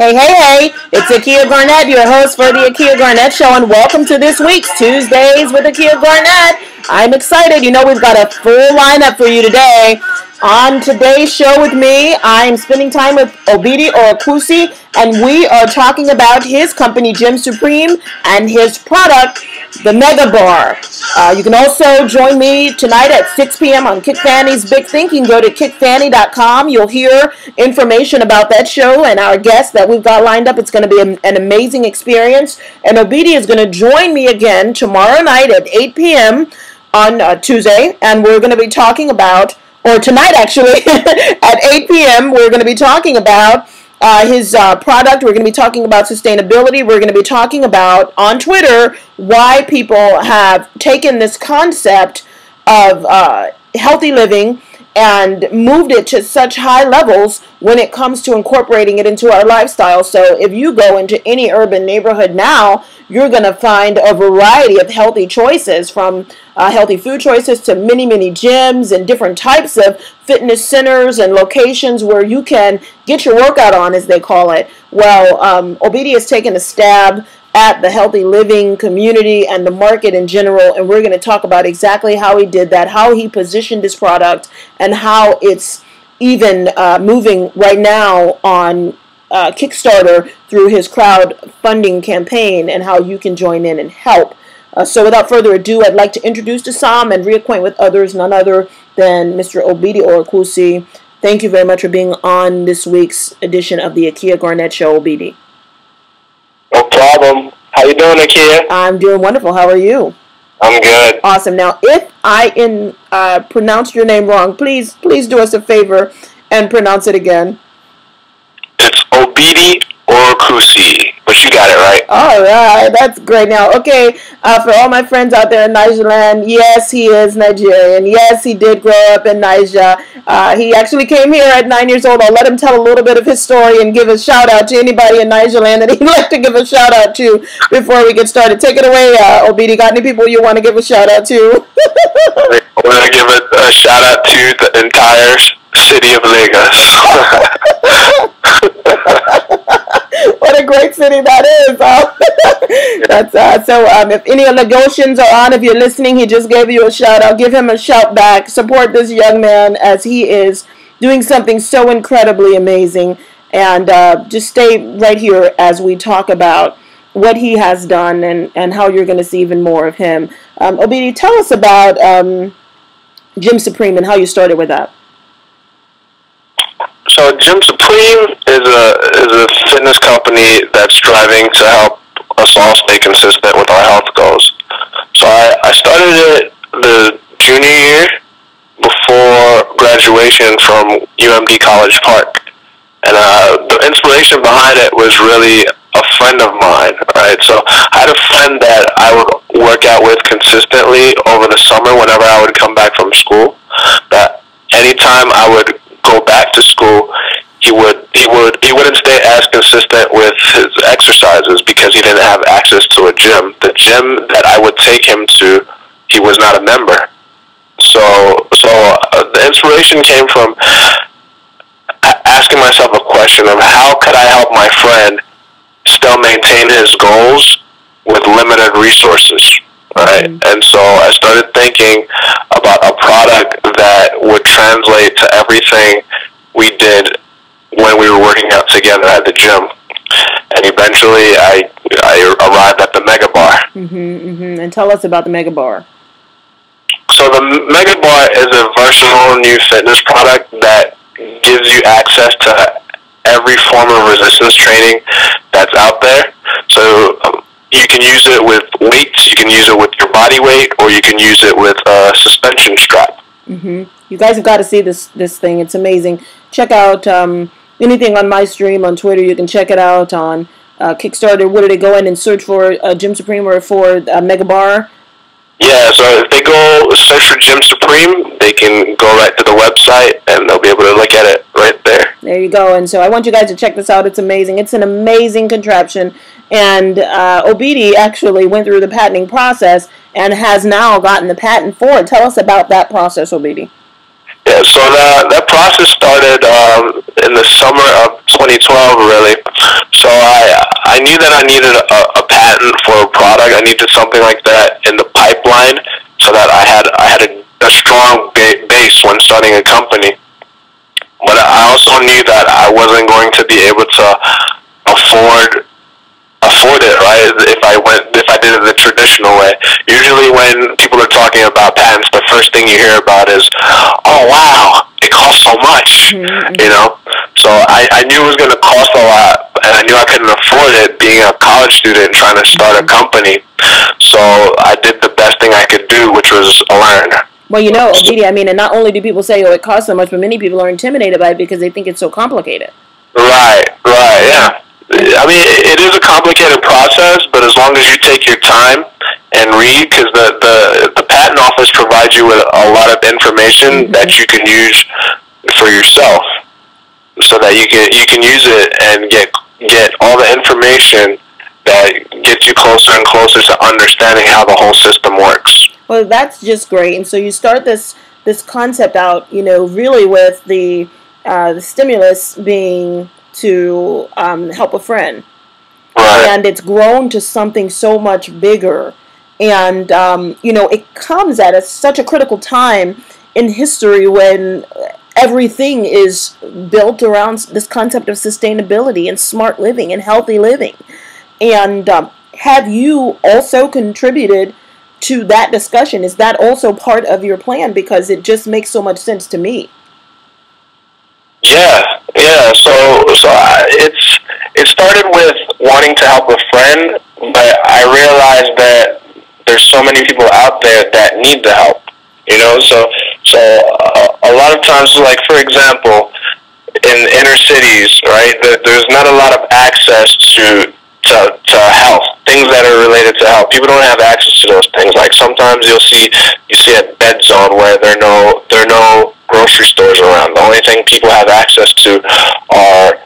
Hey, it's Akia Garnett, your host for the Akia Garnett Show, and welcome to this week's Tuesdays with Akia Garnett. I'm excited. You know, we've got a full lineup for you today. On today's show with me, I'm spending time with Obidi Orakwusi, and we are talking about his company, Gym Supreme, and his product, the Mega Bar. You can also join me tonight at 6 p.m. on Kick Fanny's Big Thinking. Go to kickfanny.com. You'll hear information about that show and our guests that we've got lined up. It's going to be an amazing experience. And Obidi is going to join me again tomorrow night at 8 p.m. on Tuesday. And we're going to be talking about, or tonight actually, at 8 p.m., we're going to be talking about his product. We're going to be talking about sustainability. We're going to be talking about, on Twitter, why people have taken this concept of healthy living and moved it to such high levels when it comes to incorporating it into our lifestyle. So if you go into any urban neighborhood now, you're going to find a variety of healthy choices, from healthy food choices to many gyms and different types of fitness centers and locations where you can get your workout on, as they call it. Well, Obidi has taken a stab at the healthy living community and the market in general, and we're going to talk about exactly how he did that, how he positioned his product, and how it's even moving right now on Kickstarter through his crowdfunding campaign, and how you can join in and help. So without further ado, I'd like to introduce Sam and reacquaint with others, none other than Mr. Obidi Orakwusi. Thank you very much for being on this week's edition of the Akia Garnett Show, Obidi. No problem. How you doing, Akia? I'm doing wonderful. How are you? I'm good. Awesome. Now, if I pronounced your name wrong, please do us a favor and pronounce it again. It's Obidi Orakwusi, but you got it right. All right, that's great. Now, okay, for all my friends out there in Nigerland, yes, he is Nigerian. Yes, he did grow up in Niger. He actually came here at 9 years old. I'll let him tell a little bit of his story and give a shout out to anybody in Nigerland that he'd like to give a shout out to before we get started. Take it away, Obidi. Got any people you want to give a shout out to? I want to give a shout out to the entire city of Lagos. What a great city that is. That's so if any Lagosians are on, if you're listening, he just gave you a shout out. Give him a shout back. Support this young man, as he is doing something so incredibly amazing. And just stay right here as we talk about what he has done and how you're going to see even more of him. Obidi, tell us about Gym Supreme and how you started with that. So Gym Supreme is a fitness company that's striving to help us all stay consistent with our health goals. So I started it the junior year before graduation from UMD College Park. And the inspiration behind it was really a friend of mine, right? So I had a friend that I would work out with consistently over the summer whenever I would come back from school. That anytime I would go back to school, he wouldn't stay as consistent with his exercises because he didn't have access to a gym. The gym that I would take him to, he was not a member. So the inspiration came from asking myself a question of how could I help my friend still maintain his goals with limited resources, right? Mm-hmm. And so I started thinking about a product that would translate to everything we did when we were working out together at the gym. And eventually I arrived at the Mega Bar. And tell us about the Mega Bar. So the Mega Bar is a versatile new fitness product that gives you access to every form of resistance training that's out there. So you can use it with weights, you can use it with your body weight, or you can use it with a suspension strap. You guys have got to see this thing. It's amazing. Check out anything on my stream on Twitter. You can check it out on Kickstarter, what do they go in and search for? Gym Supreme or for Mega Bar? Yeah, so if they go search for Gym Supreme, they can go right to the website and they'll be able to look at it right there. There you go. And so I want you guys to check this out. It's amazing. It's an amazing contraption. And Obidi actually went through the patenting process and has now gotten the patent for it. Tell us about that process, Obidi. Yeah, so that process started in the summer of 2012, really. So I knew that I needed a patent for a product. I needed something like that in the pipeline so that I had a strong base when starting a company. But I also knew that I wasn't going to be able to afford it, right? If I did it the traditional way. Usually when people are talking about patents, the first thing you hear about is, oh wow, it costs so much, you know? So I knew it was going to cost a lot, and I knew I couldn't afford it being a college student trying to start a company. So I did the best thing I could do, which was learn. Well, you know, Obidi, I mean, and not only do people say, oh, it costs so much, but many people are intimidated by it because they think it's so complicated. Right, yeah. I mean, it is a complicated process, but as long as you take your time and read, because the patent office provides you with a lot of information that you can use for yourself, so that you can use it and get all the information that gets you closer and closer to understanding how the whole system works. Well, that's just great. And so you start this concept out, you know, really with the stimulus being to help a friend. Right. And it's grown to something so much bigger. And, you know, it comes at such a critical time in history when everything is built around this concept of sustainability and smart living and healthy living. And have you also contributed to that discussion? Is that also part of your plan? Because it just makes so much sense to me. Yeah. So it started with wanting to help a friend, but I realized that there's so many people out there that need the help. You know, so a lot of times, like for example, in inner cities, right? There's not a lot of access to health, things that are related to health. People don't have access to those things. Like sometimes you see a dead zone where there are no grocery stores around. The only thing people have access to are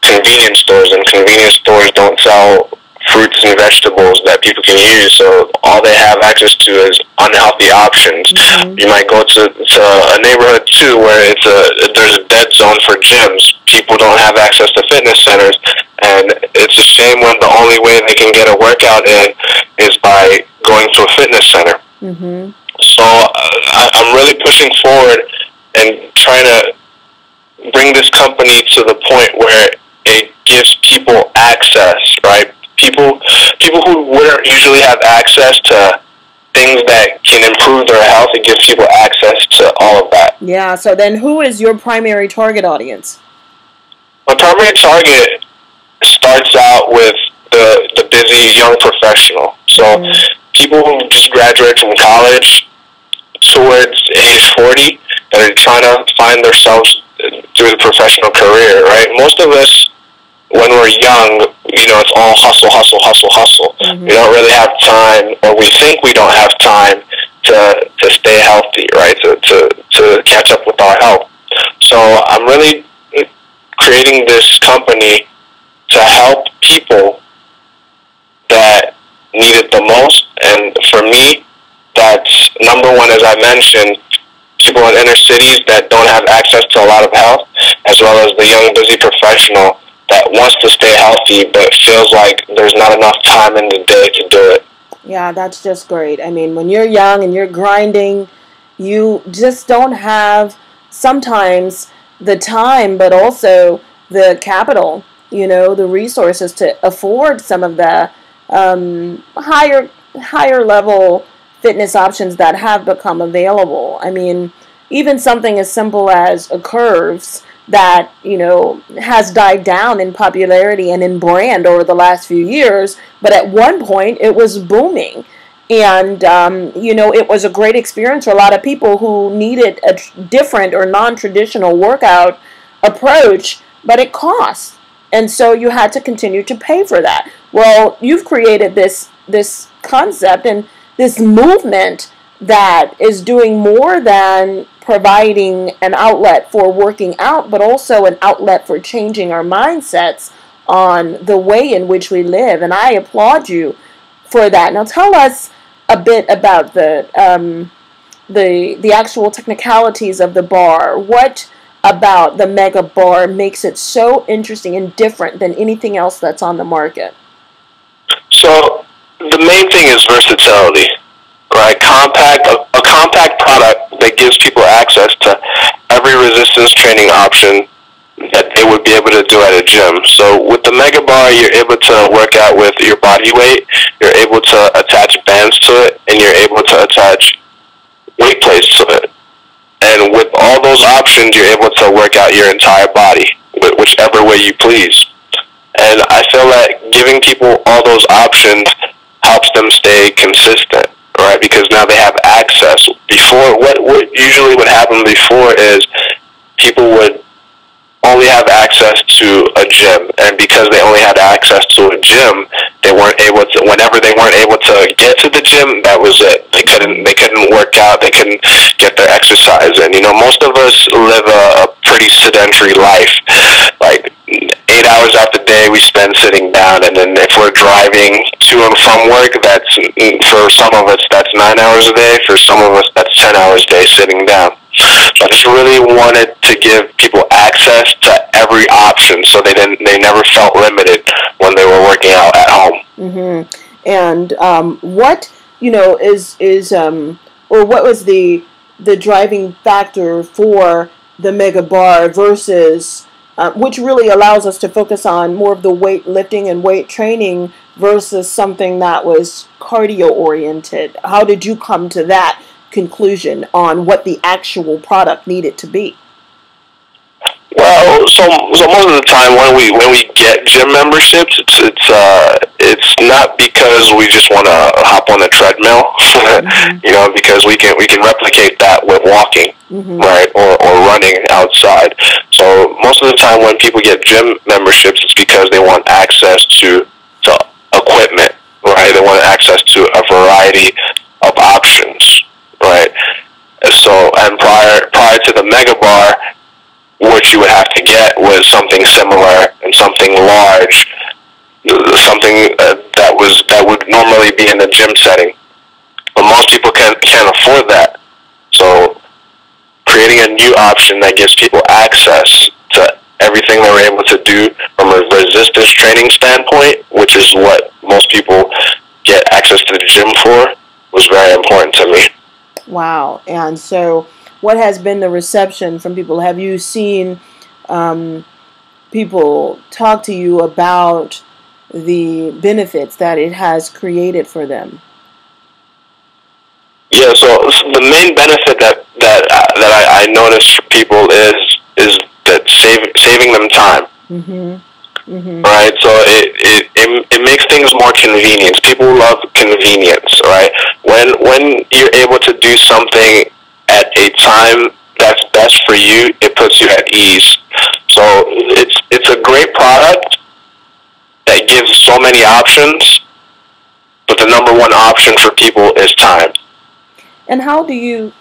convenience stores, and convenience stores don't sell fruits and vegetables that people can use, so all they have access to is unhealthy options. You might go to a neighborhood too where there's a dead zone for gyms. People don't have access to fitness centers, and it's a shame when the only way they can get a workout in is by going to a fitness center. So I'm really pushing forward and trying to bring this company to the point where it gives people access, right? People who wouldn't usually have access to things that can improve their health, it gives people access to all of that. Yeah, so then who is your primary target audience? My primary target starts out with the busy young professional. So people who just graduate from college towards age 40 and are trying to find themselves through the professional career, right? Most of us, when we're young, you know, it's all hustle. We don't really have time, or we think we don't have time to stay healthy, right? To catch up with our health. So I'm really creating this company to help people that need it the most. And for me, that's number one, as I mentioned, people in inner cities that don't have access to a lot of health, as well as the young, busy professional that wants to stay healthy but feels like there's not enough time in the day to do it. Yeah, that's just great. I mean, when you're young and you're grinding, you just don't have sometimes the time, but also the capital, you know, the resources to afford some of the higher level fitness options that have become available. I mean, even something as simple as a Curves that, you know, has died down in popularity and in brand over the last few years, but at one point it was booming. And, you know, it was a great experience for a lot of people who needed a different or non-traditional workout approach, but it costs. And so you had to continue to pay for that. Well, you've created this concept and this movement that is doing more than providing an outlet for working out, but also an outlet for changing our mindsets on the way in which we live. And I applaud you for that. Now tell us a bit about the actual technicalities of the bar. What about the Mega Bar makes it so interesting and different than anything else that's on the market? So the main thing is versatility, right? A compact product that gives people access to every resistance training option that they would be able to do at a gym. So with the Mega Bar, you're able to work out with your body weight, you're able to attach bands to it, and you're able to attach weight plates to it. And with all those options, you're able to work out your entire body, whichever way you please. And I feel that giving people all those options helps them stay consistent, right? Because now they have access. Before, what usually would happen before is people would only have access to a gym, and because they only had access to a gym, they weren't able to. Whenever they weren't able to get to the gym, that was it. They couldn't work out. They couldn't get their exercise in. You know, most of us live a pretty sedentary life. Like 8 hours out the day we spend sitting down, and then if we're driving to and from work, that's for some of us that's 9 hours a day. For some of us that's 10 hours a day sitting down. So I just really wanted to give people access to every option, so they never felt limited when they were working out at home. Mm-hmm. And what or what was the driving factor for the Mega Bar versus which really allows us to focus on more of the weight lifting and weight training versus something that was cardio oriented? How did you come to that conclusion on what the actual product needed to be? Well, so most of the time when we get gym memberships, it's not because we just want to hop on a treadmill, mm-hmm. You know, because we can replicate that with walking, mm-hmm. right, or running outside. So most of the time when people get gym memberships, it's because they want access to equipment, right? They want access to a variety of options, right? So, and prior to the Mega Bar, what you would have to get was something similar and something large, something that would normally be in a gym setting. But most people can't afford that. So creating a new option that gives people access to everything they were able to do from a resistance training standpoint, which is what most people get access to the gym for, was very important to me. Wow. And so what has been the reception from people? Have you seen people talk to you about the benefits that it has created for them? Yeah, so the main benefit that I notice for people is that saving them time. Mm-hmm. Mm-hmm. Right, so it makes things more convenient. People love convenience, right? When you're able to do something at a time that's best for you, it puts you at ease. So it's a great product that gives so many options, but the number one option for people is time. And how do you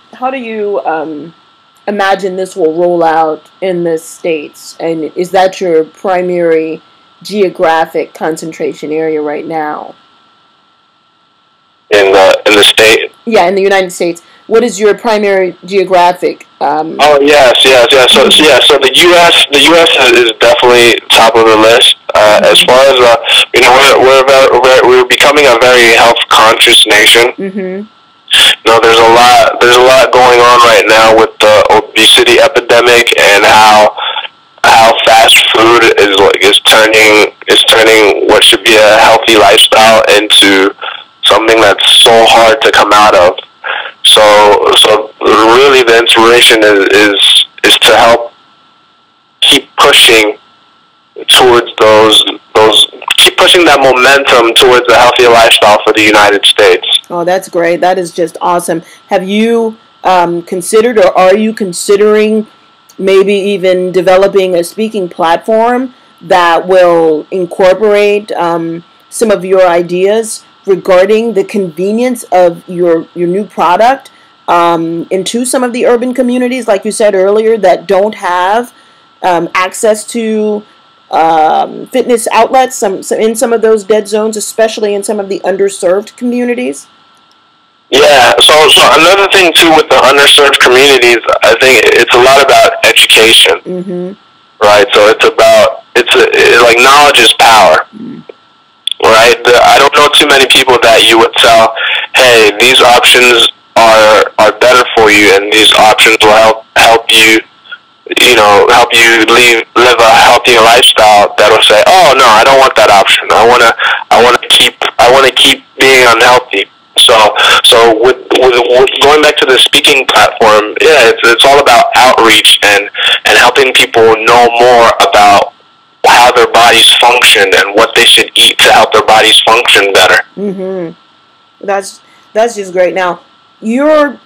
imagine this will roll out in the States? And is that your primary geographic concentration area right now? In the state? Yeah, in the United States. What is your primary geographic? Oh yes. So the U.S. is definitely top of the list. As far as we're becoming a very health conscious nation. Mm-hmm. You know, there's a lot going on right now with the obesity epidemic and how fast food is turning what should be a healthy lifestyle into something that's so hard to come out of. So really the inspiration is to help keep pushing towards keep pushing that momentum towards a healthier lifestyle for the United States. Oh, that's great. That is just awesome. Have you considered, or are you considering maybe even developing a speaking platform that will incorporate some of your ideas regarding the convenience of your new product into some of the urban communities, like you said earlier, that don't have access to fitness outlets in some of those dead zones, especially in some of the underserved communities? Yeah, so another thing too with the underserved communities, I think it's a lot about education, right? So like knowledge is power, right? I don't know too many people that you would tell, hey, these options are better for you, and these options will help you, help you live a healthier lifestyle. That'll say, oh no, I don't want that option. I want to keep being unhealthy. So with going back to the speaking platform, yeah, it's all about outreach and helping people know more about how their bodies function and what they should eat to help their bodies function better. That's just great. Now, you're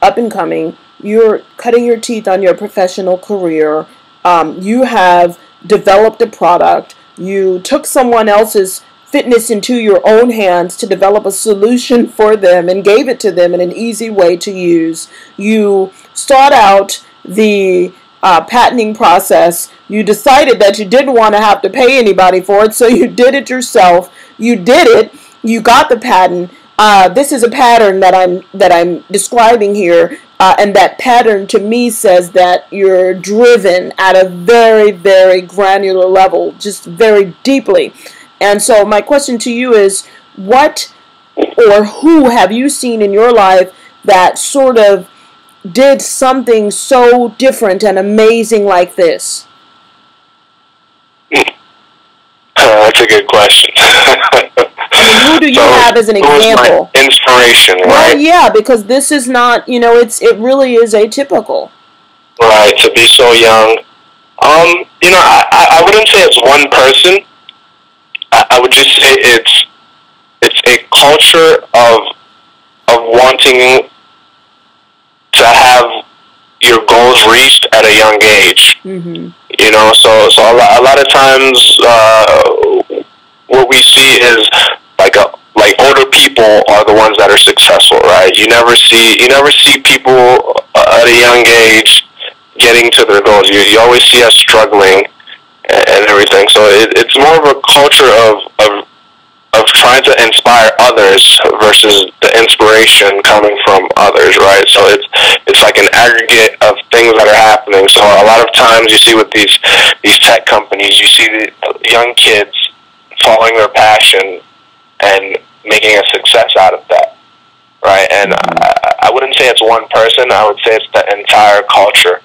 up and coming. You're cutting your teeth on your professional career. You have developed a product. You took someone else's fitness into your own hands to develop a solution for them and gave it to them in an easy way to use. You sought out the patenting process. You decided that you didn't want to have to pay anybody for it, so you did it yourself. You did it. You got the patent. This is a pattern that I'm describing here, and that pattern to me says that you're driven at a very, very granular level, just very deeply. And so my question to you is, what or who have you seen in your life that sort of did something so different and amazing like this? That's a good question. Who do you have as an example? My inspiration, right? Well, yeah, because this is not, it really is atypical. Right, to be so young. I wouldn't say it's one person. I would just say it's a culture of wanting to have your goals reached at a young age. So a lot of times what we see is like older people are the ones that are successful, right? You never see people at a young age getting to their goals. You always see us struggling and everything. So it's more of a culture of trying to inspire others versus the inspiration coming from others, right? So it's like an aggregate of things that are happening. So a lot of times you see with these tech companies, you see the young kids following their passion and making a success out of that, right? And I wouldn't say it's one person. I would say it's the entire culture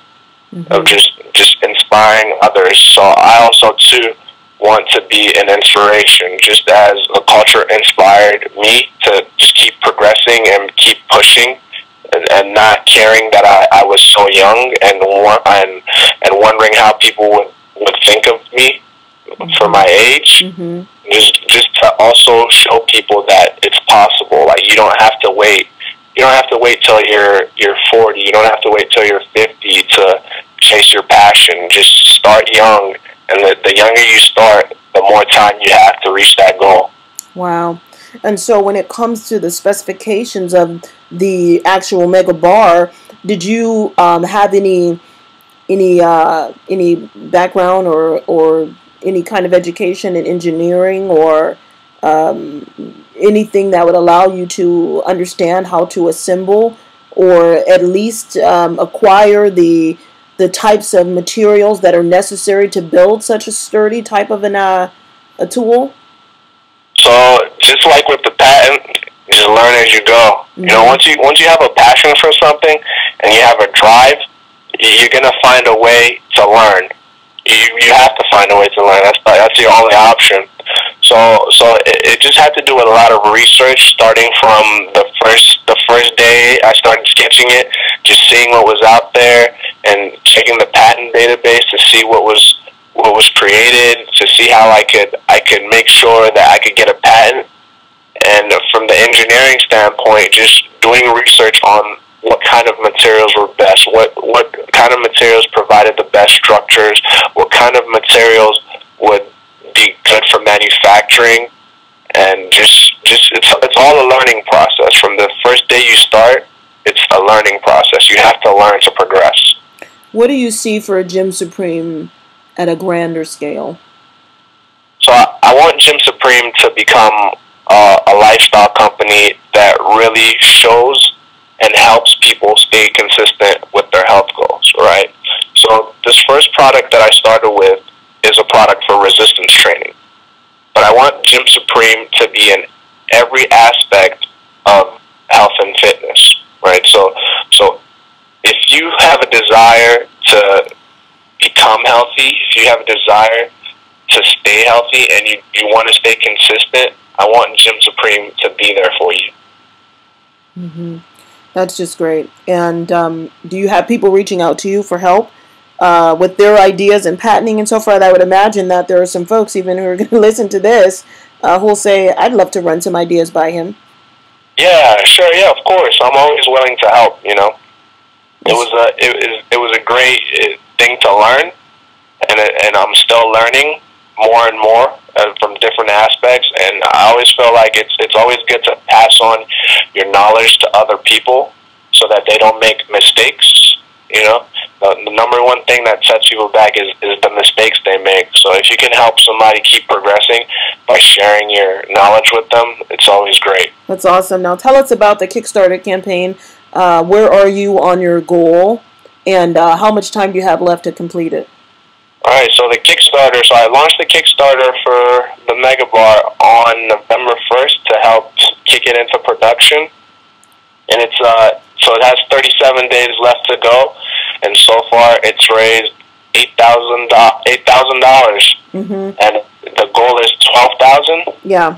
of just inspiring others. So I also too want to be an inspiration, just as the culture inspired me to just keep progressing and keep pushing, and not caring that I was so young and wondering how people would think of me for my age. Just to also show people that it's possible. Like you don't have to wait. You don't have to wait till you're 40. You don't have to wait till you're 50 to chase your passion. Just start young, and the younger you start, the more time you have to reach that goal. Wow. And so when it comes to the specifications of the actual mega bar, did you have any background or any kind of education in engineering or anything that would allow you to understand how to assemble or at least acquire the types of materials that are necessary to build such a sturdy type of a tool? So just like with the patent, just learn as you go. Once you have a passion for something and you have a drive, you're gonna find a way to learn. You have to find a way to learn. That's the only option. So it just had to do with a lot of research, starting from the first day I started sketching it, just seeing what was out there and checking the patent database to see what was created, to see how I could make sure that I could get a patent. And from the engineering standpoint, just doing research on what kind of materials were best, what kind of materials provided the best structures, what kind of materials would be good for manufacturing, and just it's all a learning process. From the first day you start, it's a learning process. You have to learn to progress. What do you see for a Gym Supreme at a grander scale? So I want Gym Supreme to become a lifestyle company that really shows and helps people stay consistent with their health goals, right? So this first product that I started with is a product for resistance training. But I want Gym Supreme to be in every aspect of health and fitness, right? So if you have a desire to become healthy, if you have a desire to stay healthy, and you want to stay consistent, I want Gym Supreme to be there for you. Mm-hmm. That's just great. And do you have people reaching out to you for help with their ideas and patenting and so forth? I would imagine that there are some folks even who are going to listen to this who will say, I'd love to run some ideas by him. Yeah, sure. Yeah, of course. I'm always willing to help, you know. It was a great thing to learn, and I'm still learning more and more from different aspects. And I always feel like it's always good to pass on your knowledge to other people so that they don't make mistakes. You know, the number one thing that sets people back is the mistakes they make. So if you can help somebody keep progressing by sharing your knowledge with them, it's always great. That's awesome. Now tell us about the Kickstarter campaign. Where are you on your goal, and how much time do you have left to complete it? All right, so the Kickstarter, so I launched the Kickstarter for the Mega Bar on November 1st to help kick it into production. And it's so it has 37 days left to go, and so far it's raised $8,000. Mm-hmm. And the goal is 12,000. Yeah.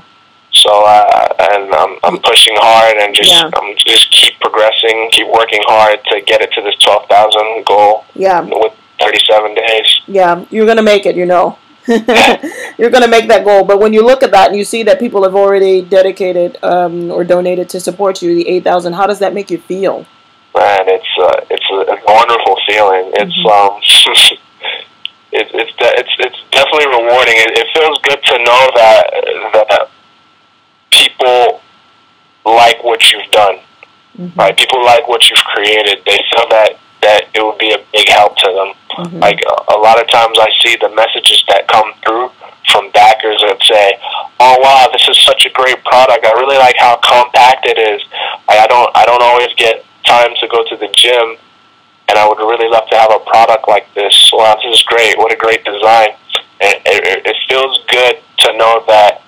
So and I'm pushing hard, and I'm just keep progressing, keep working hard to get it to this 12,000 goal. Yeah. With 37 days. Yeah, you're gonna make it. You know, you're gonna make that goal. But when you look at that and you see that people have already dedicated or donated to support you, the 8,000, how does that make you feel? Man, it's a wonderful feeling. Mm-hmm. It's definitely rewarding. It feels good to know that people like what you've done, mm-hmm. right? People like what you've created. They feel that it would be a big help to them. Mm-hmm. Like a lot of times I see the messages that come through from backers that say, "Oh wow, this is such a great product. I really like how compact it is. I don't always get time to go to the gym, and I would really love to have a product like this. Wow, this is great. What a great design." And it feels good to know that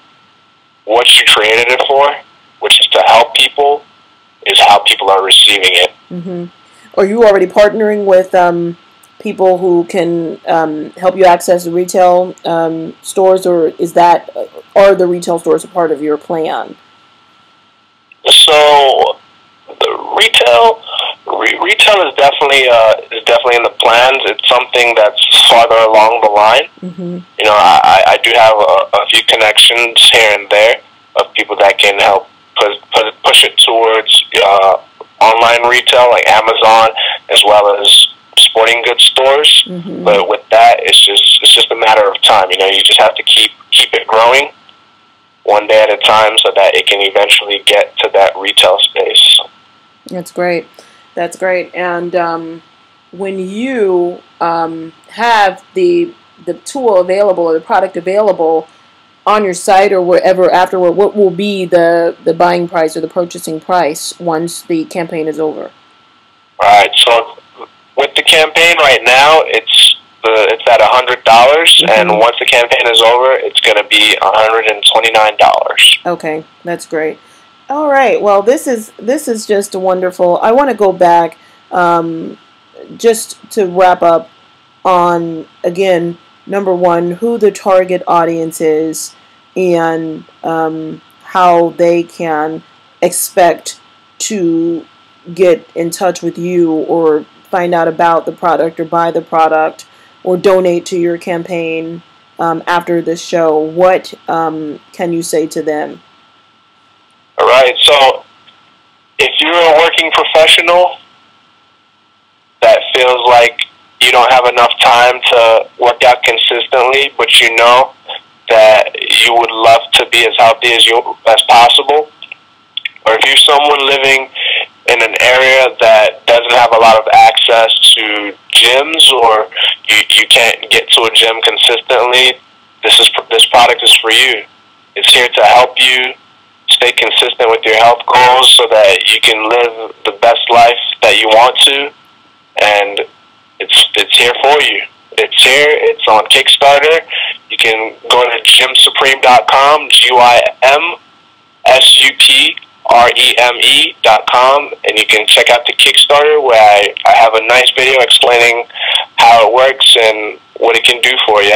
what you created it for, which is to help people, is how people are receiving it. Mm-hmm. Are you already partnering with people who can help you access the retail stores, or are the retail stores a part of your plan? So the retail is definitely in the plans. It's something that's farther along the line. Mm-hmm. You know, I do have a few connections here and there of people that can help push it towards online retail like Amazon, as well as sporting goods stores. Mm-hmm. But with that, it's just a matter of time. You know, you just have to keep it growing one day at a time so that it can eventually get to that retail space. That's great. That's great. And when you have the tool available or the product available on your site or wherever afterward, what will be the buying price or the purchasing price once the campaign is over? All right. So with the campaign right now, it's at $100, mm-hmm. and once the campaign is over, it's going to be $129. Okay, that's great. All right. Well, this is just wonderful. I want to go back just to wrap up on, again, number one, who the target audience is and how they can expect to get in touch with you or find out about the product or buy the product or donate to your campaign after this show. What can you say to them? All right. So if you're a working professional that feels like you don't have enough time to work out consistently, but you know that you would love to be as healthy as possible, or if you're someone living in an area that doesn't have a lot of access to gyms, or you can't get to a gym consistently, this product is for you. It's here to help you stay consistent with your health goals so that you can live the best life that you want to, and it's here for you. It's here. It's on Kickstarter. You can go to gymsupreme.com, GYMSUPREME.com, and you can check out the Kickstarter where I have a nice video explaining how it works and what it can do for you.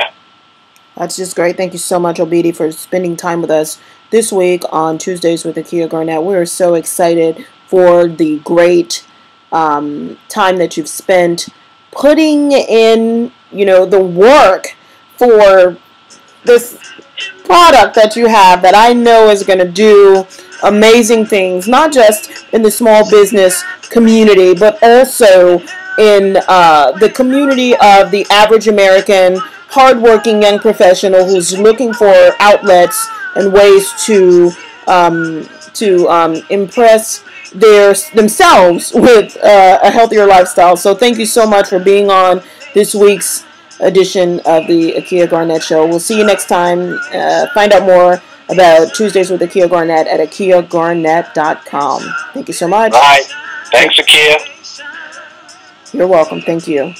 That's just great. Thank you so much, Obidi, for spending time with us this week on Tuesdays with Akia Garnett. We're so excited for the great time that you've spent putting in, the work for this product that you have that I know is going to do amazing things, not just in the small business community, but also in the community of the average American hardworking young professional who's looking for outlets and ways to impress themselves with a healthier lifestyle. So thank you so much for being on this week's edition of the Akia Garnett Show. We'll see you next time. Find out more about Tuesdays with Akia Garnett at akiagarnett.com. Thank you so much. All right. Thanks, Akia. You're welcome. Thank you.